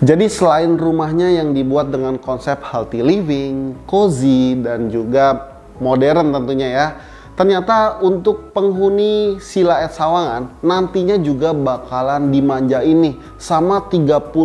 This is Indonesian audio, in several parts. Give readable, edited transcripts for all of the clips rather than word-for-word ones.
Jadi selain rumahnya yang dibuat dengan konsep healthy living, cozy, dan juga modern tentunya ya, ternyata untuk penghuni Sila at Sawangan nantinya juga bakalan dimanjain nih sama 30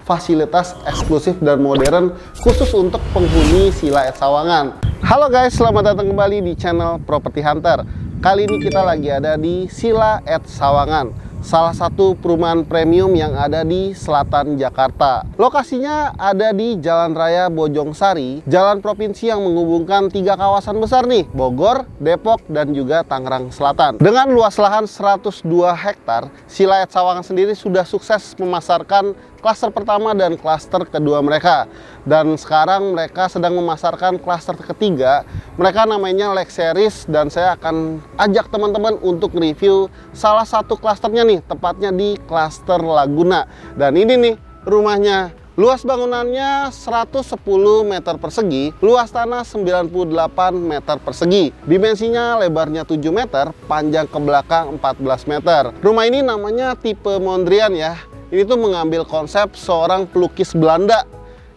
fasilitas eksklusif dan modern khusus untuk penghuni Sila at Sawangan. Halo guys, selamat datang kembali di channel Property Hunter. Kali ini kita lagi ada di Sila at Sawangan, salah satu perumahan premium yang ada di selatan Jakarta. Lokasinya ada di Jalan Raya Bojongsari, jalan provinsi yang menghubungkan 3 kawasan besar nih, Bogor, Depok, dan juga Tangerang Selatan. Dengan luas lahan 102 hektar, Sila at Sawangan sendiri sudah sukses memasarkan klaster pertama dan klaster kedua mereka. Dan sekarang mereka sedang memasarkan klaster ketiga. Mereka namanya Lex Series, dan saya akan ajak teman-teman untuk review salah satu klasternya nih, tepatnya di klaster Laguna. Dan ini nih rumahnya. Luas bangunannya 110 meter persegi, luas tanah 98 meter persegi. Dimensinya lebarnya 7 meter, panjang ke belakang 14 meter. Rumah ini namanya tipe Mondrian ya. Ini tuh mengambil konsep seorang pelukis Belanda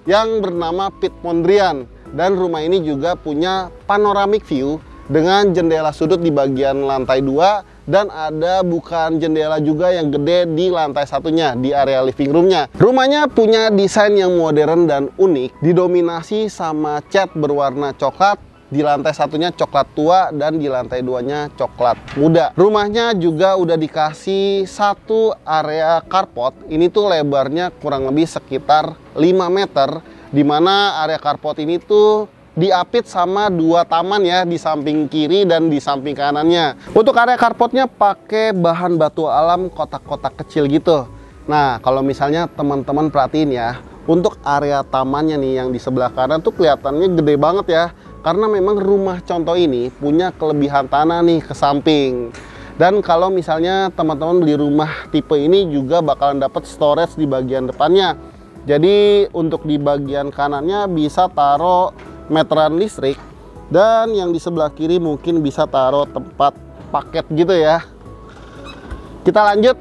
yang bernama Piet Mondrian. Dan rumah ini juga punya panoramic view dengan jendela sudut di bagian lantai 2 dan ada bukaan jendela juga yang gede di lantai satunya di area living roomnya. Rumahnya punya desain yang modern dan unik, didominasi sama cat berwarna coklat. Di lantai satunya coklat tua dan di lantai 2-nya coklat muda. Rumahnya juga udah dikasih satu area carport. Ini tuh lebarnya kurang lebih sekitar 5 meter, dimana area carport ini tuh diapit sama 2 taman ya, di samping kiri dan di samping kanannya. Untuk area carportnya pakai bahan batu alam kotak-kotak kecil gitu. Nah, kalau misalnya teman-teman perhatiin ya, untuk area tamannya nih yang di sebelah kanan tuh kelihatannya gede banget ya. Karena memang rumah contoh ini punya kelebihan tanah nih ke samping. Dan kalau misalnya teman-teman beli rumah tipe ini juga bakalan dapat storage di bagian depannya. Jadi untuk di bagian kanannya bisa taruh meteran listrik, dan yang di sebelah kiri mungkin bisa taruh tempat paket gitu ya. Kita lanjut.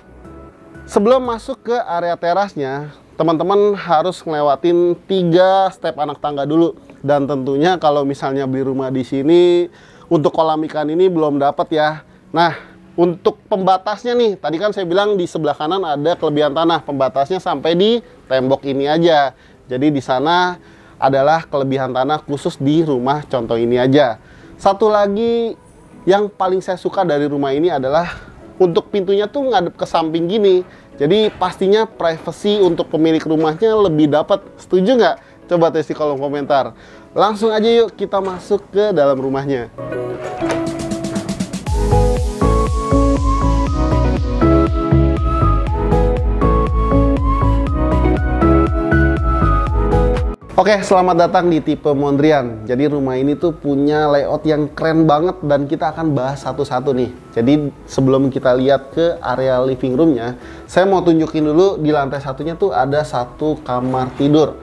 Sebelum masuk ke area terasnya, teman-teman harus ngelewatin 3 step anak tangga dulu. Dan tentunya kalau misalnya beli rumah di sini, untuk kolam ikan ini belum dapat ya. Nah, untuk pembatasnya nih, tadi kan saya bilang di sebelah kanan ada kelebihan tanah, pembatasnya sampai di tembok ini aja. Jadi di sana adalah kelebihan tanah khusus di rumah contoh ini aja. Satu lagi yang paling saya suka dari rumah ini adalah untuk pintunya tuh ngadep ke samping gini. Jadi pastinya privacy untuk pemilik rumahnya lebih dapat. Setuju nggak? Coba tes di kolom komentar. Langsung aja yuk kita masuk ke dalam rumahnya. Oke, selamat datang di tipe Mondrian. Jadi rumah ini tuh punya layout yang keren banget dan kita akan bahas satu-satu nih. Jadi sebelum kita lihat ke area living roomnya, saya mau tunjukin dulu di lantai satunya tuh ada satu kamar tidur.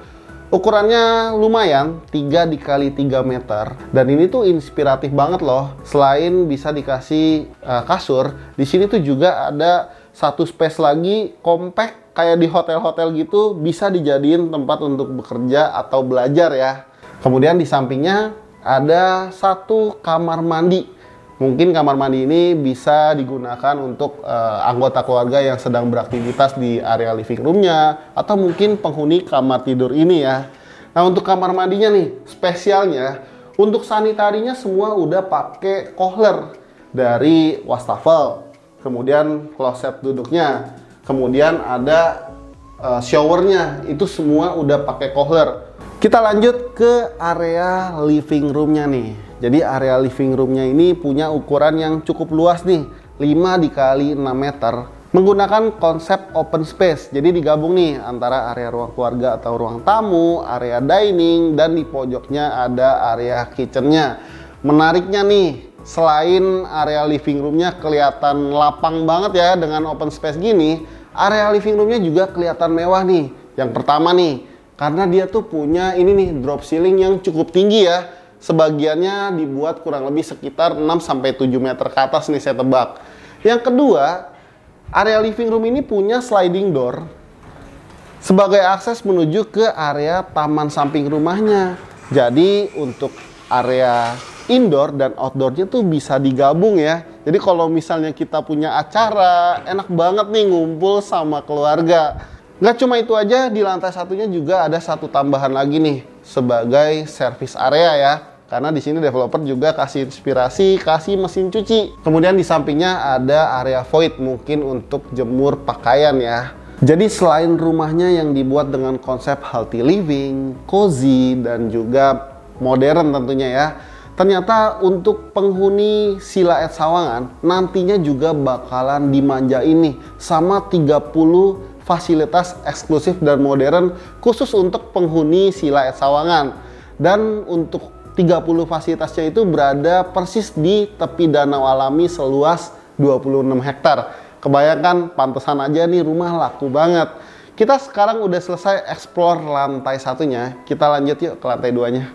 Ukurannya lumayan, 3 x 3 meter. Dan ini tuh inspiratif banget loh. Selain bisa dikasih kasur, di sini tuh juga ada satu space lagi compact kayak di hotel-hotel gitu, bisa dijadiin tempat untuk bekerja atau belajar ya. Kemudian di sampingnya ada satu kamar mandi. Mungkin kamar mandi ini bisa digunakan untuk anggota keluarga yang sedang beraktivitas di area living roomnya, atau mungkin penghuni kamar tidur ini ya. Nah, untuk kamar mandinya nih, spesialnya untuk sanitarinya semua udah pakai kohler dari wastafel. Kemudian kloset duduknya, kemudian ada showernya, itu semua udah pakai kohler. Kita lanjut ke area living roomnya nih. Jadi area living roomnya ini punya ukuran yang cukup luas nih, 5 x 6 meter. Menggunakan konsep open space, jadi digabung nih antara area ruang keluarga atau ruang tamu, area dining, dan di pojoknya ada area kitchennya. Menariknya nih, selain area living roomnya kelihatan lapang banget ya dengan open space gini, area living roomnya juga kelihatan mewah nih. Yang pertama nih, karena dia tuh punya ini nih drop ceiling yang cukup tinggi ya. Sebagiannya dibuat kurang lebih sekitar 6-7 meter ke atas nih saya tebak. Yang kedua, area living room ini punya sliding door sebagai akses menuju ke area taman samping rumahnya. Jadi untuk area indoor dan outdoornya tuh bisa digabung ya. Jadi kalau misalnya kita punya acara, enak banget nih ngumpul sama keluarga. Nggak cuma itu aja, di lantai satunya juga ada satu tambahan lagi nih sebagai service area ya. Karena di sini developer juga kasih inspirasi, kasih mesin cuci. Kemudian di sampingnya ada area void mungkin untuk jemur pakaian ya. Jadi selain rumahnya yang dibuat dengan konsep healthy living, cozy, dan juga modern tentunya ya, ternyata untuk penghuni Sila at Sawangan nantinya juga bakalan dimanjain nih sama 30 fasilitas eksklusif dan modern khusus untuk penghuni Sila at Sawangan. Dan untuk 30 fasilitasnya itu berada persis di tepi danau alami seluas 26 hektar. Kebayangkan, pantesan aja nih rumah laku banget. Kita sekarang udah selesai explore lantai satunya, kita lanjut yuk ke lantai 2-nya.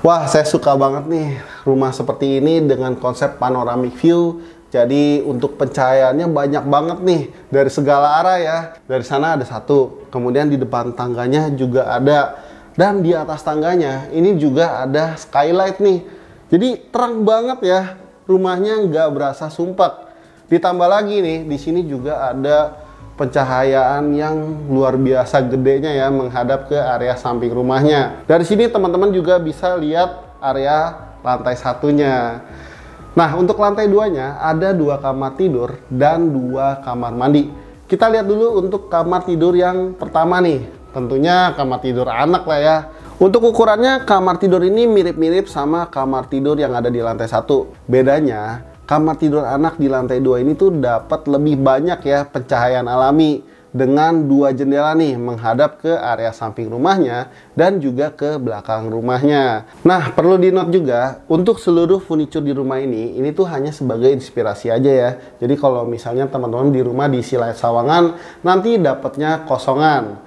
Wah, saya suka banget nih rumah seperti ini dengan konsep panoramic view. Jadi untuk pencahayaannya banyak banget nih dari segala arah ya. Dari sana ada satu, kemudian di depan tangganya juga ada. Dan di atas tangganya ini juga ada skylight nih. Jadi terang banget ya, rumahnya nggak berasa sumpek. Ditambah lagi nih, di sini juga ada pencahayaan yang luar biasa gedenya ya menghadap ke area samping rumahnya. Dari sini teman-teman juga bisa lihat area lantai satunya. Nah, untuk lantai 2-nya ada 2 kamar tidur dan 2 kamar mandi. Kita lihat dulu untuk kamar tidur yang pertama nih. Tentunya kamar tidur anak lah ya. Untuk ukurannya kamar tidur ini mirip-mirip sama kamar tidur yang ada di lantai 1. Bedanya kamar tidur anak di lantai 2 ini tuh dapat lebih banyak ya pencahayaan alami dengan 2 jendela nih menghadap ke area samping rumahnya dan juga ke belakang rumahnya. Nah, perlu di note juga untuk seluruh furniture di rumah ini tuh hanya sebagai inspirasi aja ya. Jadi kalau misalnya teman-teman di rumah di Sila at Sawangan nanti dapatnya kosongan.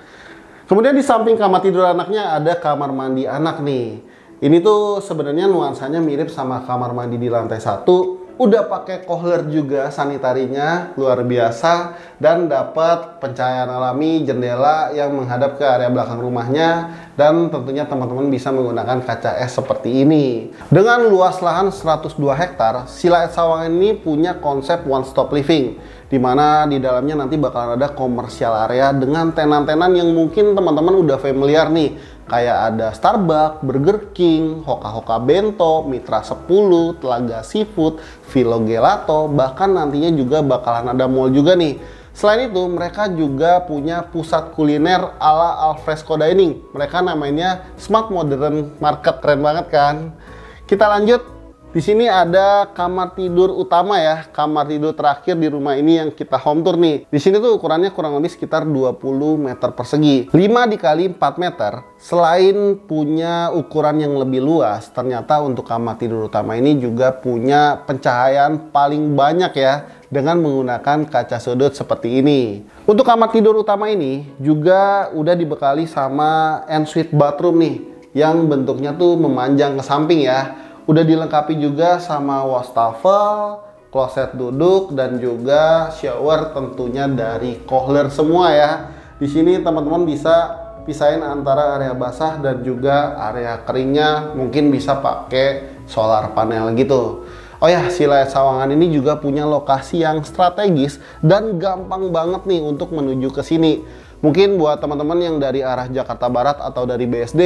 Kemudian di samping kamar tidur anaknya ada kamar mandi anak nih. Ini tuh sebenarnya nuansanya mirip sama kamar mandi di lantai 1. Udah pakai kohler juga sanitarinya, luar biasa. Dan dapat pencahayaan alami jendela yang menghadap ke area belakang rumahnya. Dan tentunya teman-teman bisa menggunakan kaca es seperti ini. Dengan luas lahan 102 hektar, Sila at Sawangan ini punya konsep one stop living, di mana di dalamnya nanti bakalan ada komersial area dengan tenan-tenan yang mungkin teman-teman udah familiar nih. Kayak ada Starbucks, Burger King, Hoka-Hoka Bento, Mitra 10, Telaga Seafood, Vilo Gelato, bahkan nantinya juga bakalan ada mall juga nih. Selain itu, mereka juga punya pusat kuliner ala alfresco dining. Mereka namanya Smart Modern Market, keren banget kan? Kita lanjut. Di sini ada kamar tidur utama ya, kamar tidur terakhir di rumah ini yang kita home tour nih. Di sini tuh ukurannya kurang lebih sekitar 20 meter persegi, 5 dikali 4 meter. Selain punya ukuran yang lebih luas, ternyata untuk kamar tidur utama ini juga punya pencahayaan paling banyak ya, dengan menggunakan kaca sudut seperti ini. Untuk kamar tidur utama ini juga udah dibekali sama ensuite bathroom nih, yang bentuknya tuh memanjang ke samping ya. Udah dilengkapi juga sama wastafel, kloset duduk, dan juga shower tentunya dari kohler semua ya. Di sini teman-teman bisa pisahin antara area basah dan juga area keringnya, mungkin bisa pakai solar panel gitu. Oh ya, Sila at Sawangan ini juga punya lokasi yang strategis dan gampang banget nih untuk menuju ke sini. Mungkin buat teman-teman yang dari arah Jakarta Barat atau dari BSD,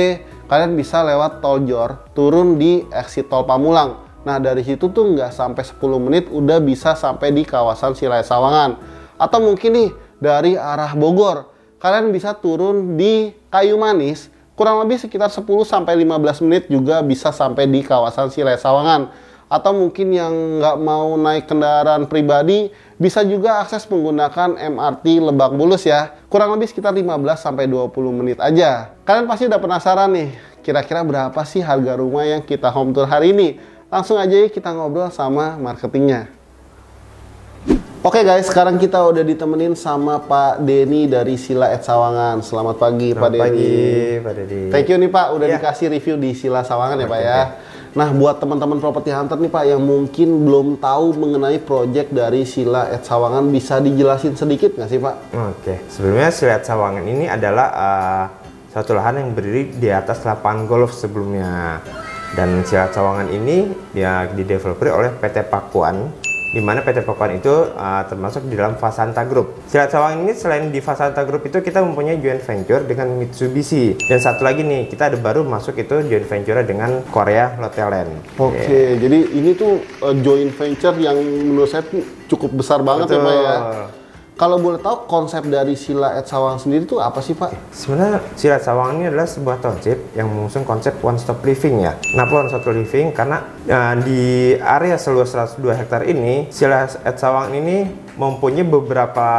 kalian bisa lewat tol Jor, turun di exit tol Pamulang. Nah, dari situ tuh nggak sampai 10 menit udah bisa sampai di kawasan Sila at Sawangan. Atau mungkin nih dari arah Bogor, kalian bisa turun di Kayu Manis, kurang lebih sekitar 10-15 menit juga bisa sampai di kawasan Sila at Sawangan. Atau mungkin yang nggak mau naik kendaraan pribadi, bisa juga akses menggunakan MRT Lebak Bulus ya. Kurang lebih sekitar 15-20 menit aja. Kalian pasti udah penasaran nih, kira-kira berapa sih harga rumah yang kita home tour hari ini? Langsung aja kita ngobrol sama marketingnya. Oke guys, sekarang kita udah ditemenin sama Pak Denny dari Sila Ed Sawangan. Selamat pagi Pak Denny. Selamat pagi Pak Denny. Thank you nih Pak, udah dikasih review di Sila Sawangan ya Pak ya. Nah, buat teman-teman properti hunter nih Pak yang mungkin belum tahu mengenai project dari Sila Ed Sawangan, bisa dijelasin sedikit nggak sih Pak? Oke, sebelumnya Sila Ed Sawangan ini adalah suatu lahan yang berdiri di atas lapangan golf sebelumnya. Dan Sila Ed Sawangan ini ya dideveloper oleh PT Pakuan, di mana PT Pakuan itu termasuk di dalam Fasanta Group. Sila Ed Sawangan ini selain di Fasanta Group itu kita mempunyai joint venture dengan Mitsubishi. Dan satu lagi nih, kita ada baru masuk itu joint venture dengan Korea Lotte-Land. Oke, jadi ini tuh joint venture yang menurut saya cukup besar banget. Betul. Ya Pak ya. Kalau boleh tahu konsep dari Sila Ed Sawangan sendiri itu apa sih Pak? Sebenarnya Sila Ed Sawangan ini adalah sebuah township yang mengusung konsep one stop living ya. Kenapa one stop living? Karena di area seluas 102 hektar ini, Sila Ed Sawangan ini mempunyai beberapa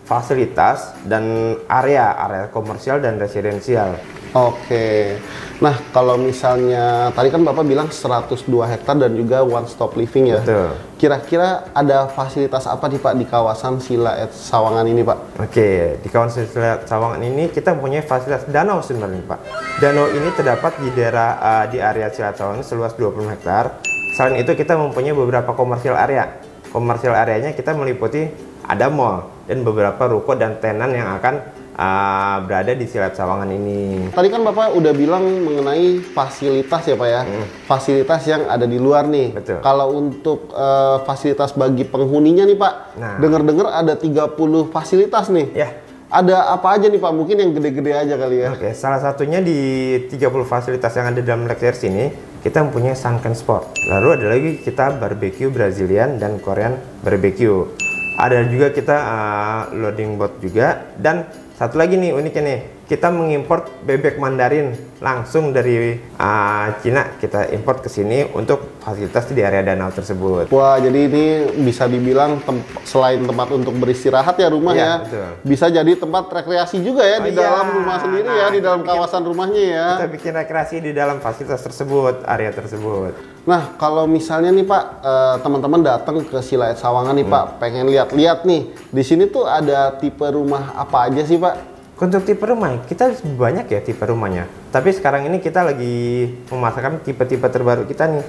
fasilitas dan area komersial dan residensial. Oke. Nah, kalau misalnya tadi kan Bapak bilang 102 hektar dan juga one stop living ya. Betul. Kira-kira ada fasilitas apa nih Pak di kawasan Sila Ed Sawangan ini Pak? Oke, di kawasan Sila Ed Sawangan ini kita mempunyai fasilitas danau sebenarnya Pak. Danau ini terdapat di daerah di area Sila Ed Sawangan seluas 20 hektar. Selain itu kita mempunyai beberapa komersial area. Komersial areanya kita meliputi ada mall dan beberapa ruko dan tenan yang akan berada di Sila Ed Sawangan ini. Tadi kan Bapak udah bilang mengenai fasilitas ya Pak ya, fasilitas yang ada di luar nih. Betul. Kalau untuk fasilitas bagi penghuninya nih Pak, Nah, dengar-dengar ada 30 fasilitas nih. ya. Ada apa aja nih Pak? Mungkin yang gede-gede aja kali ya. Oke, salah satunya di 30 fasilitas yang ada dalam Lexers ini, kita mempunyai sunken spot. Lalu ada lagi kita barbecue Brazilian dan Korean barbecue. Ada juga kita loading boat juga, dan satu lagi nih uniknya nih, kita mengimpor bebek Mandarin langsung dari Cina, kita import ke sini untuk fasilitas di area danau tersebut. Wah, jadi ini bisa dibilang selain tempat untuk beristirahat ya rumah Iya, ya, betul. bisa jadi tempat rekreasi juga ya Oh di iya. dalam rumah sendiri ya, di dalam kawasan rumahnya ya. Kita bikin rekreasi di dalam fasilitas tersebut, area tersebut. Nah, kalau misalnya nih Pak, teman-teman datang ke Sila Ed Sawangan nih Pak, pengen lihat-lihat nih, di sini tuh ada tipe rumah apa aja sih Pak? Untuk tipe rumah, kita banyak ya tipe rumahnya. Tapi sekarang ini kita lagi memasarkan tipe-tipe terbaru kita nih.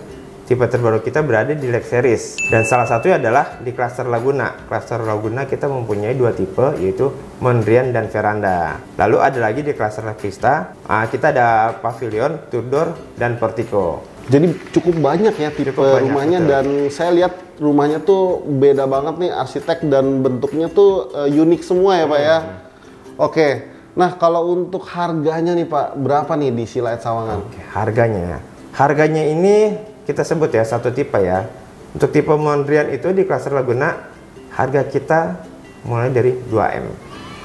Tipe terbaru kita berada di Lex Series. Dan salah satunya adalah di Cluster Laguna. Cluster Laguna kita mempunyai dua tipe, yaitu Mondrian dan Veranda. Lalu ada lagi di Cluster Vista, kita ada Pavilion, Tudor, dan Portico. Jadi cukup banyak ya tipe Cukup banyak, rumahnya, betul. dan saya lihat rumahnya tuh beda banget nih, arsitek dan bentuknya tuh unik semua ya Pak ya. Oke, nah kalau untuk harganya nih Pak, berapa nih di Sila Ed Sawangan? Oke, harganya ini kita sebut ya satu tipe ya. Untuk tipe Mondrian itu di Cluster Laguna, harga kita mulai dari 2M.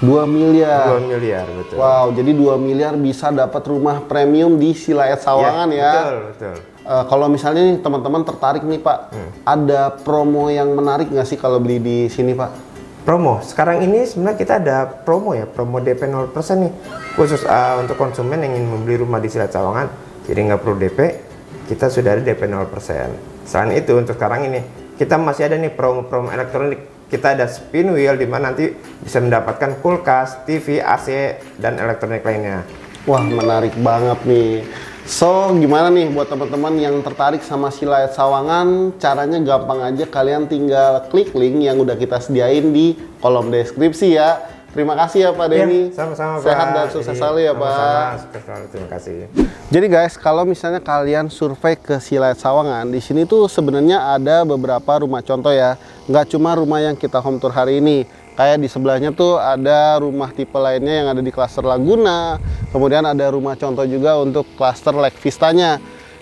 2 miliar. 2 miliar, betul. Wow, jadi 2 miliar bisa dapat rumah premium di Sila Ed Sawangan ya. Betul. Kalau misalnya nih teman-teman tertarik nih Pak, ada promo yang menarik nggak sih kalau beli di sini Pak? Promo, sekarang ini sebenarnya kita ada promo ya, promo DP 0% nih. Khusus untuk konsumen yang ingin membeli rumah di Sila Ed Sawangan, jadi nggak perlu DP, kita sudah ada DP 0%. Selain itu, untuk sekarang ini, kita masih ada nih promo-promo elektronik. Kita ada spin wheel, di mana nanti bisa mendapatkan kulkas, TV, AC, dan elektronik lainnya. Wah, menarik banget nih. So, gimana nih buat teman-teman yang tertarik sama Sila Ed Sawangan? Caranya gampang aja, kalian tinggal klik link yang udah kita sediain di kolom deskripsi ya. Terima kasih ya Pak Denny. Sama-sama Pak. Sehat dan sukses selalu ya Pak. Sama-sama, sukses selalu. Terima kasih. Jadi guys, kalau misalnya kalian survei ke Sila Ed Sawangan, di sini tuh sebenarnya ada beberapa rumah contoh ya. Nggak cuma rumah yang kita home tour hari ini. Kayak di sebelahnya tuh ada rumah tipe lainnya yang ada di Cluster Laguna. Kemudian ada rumah contoh juga untuk Cluster Lake Vistanya.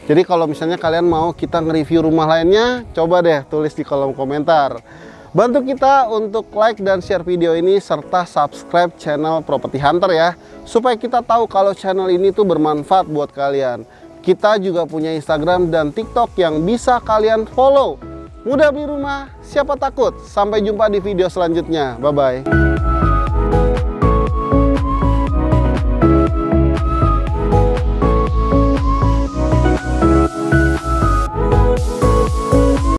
Jadi kalau misalnya kalian mau kita nge-review rumah lainnya, coba deh tulis di kolom komentar. Bantu kita untuk like dan share video ini serta subscribe channel Property Hunter ya, supaya kita tahu kalau channel ini tuh bermanfaat buat kalian. Kita juga punya Instagram dan TikTok yang bisa kalian follow. Mudah beli rumah, siapa takut? Sampai jumpa di video selanjutnya. Bye-bye.